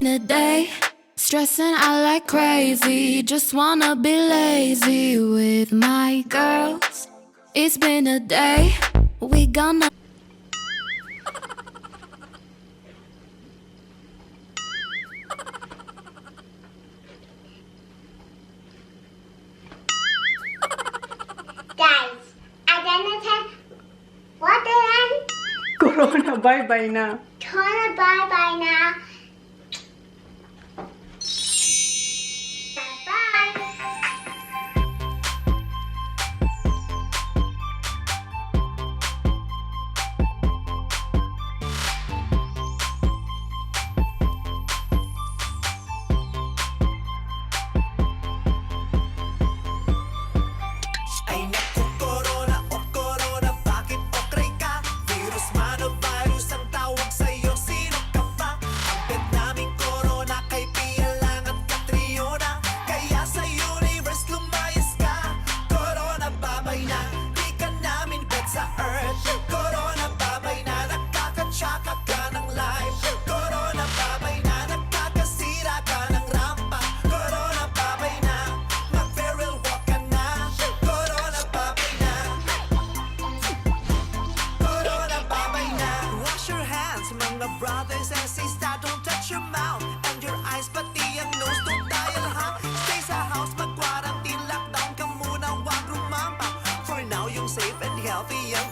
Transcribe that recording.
a day, stressing out like crazy. Just wanna be lazy with my girls. It's been a day, we gonna. Guys, I'm gonna tell what then? Corona, bye-bye na. Turn bye-bye now. Bye. Ay naku, corona, bakit okray ka? Virus man o virus ang tawag sa'yo, sino ka ba? Ang bet naming corona kay Pia lang at Catriona, kaya sa universe lumayas ka. Corona, babay na, di ka namin bet sa earth. Corona, babay na, nakakatsaka ka ng life. Corona, babay na, nakakasira ka ng rampa. Corona, babay na, mag-feral walk ka na. Corona, babay na. Corona, babay na. Wash your hands, mga brothers and sisters. Don't touch your mouth and your eyes, pati ang nose. Don't dial, ha? Stay sa house, mag-quarantine, lockdown ka muna, wag rumamba. For now, yung safe and healthy ang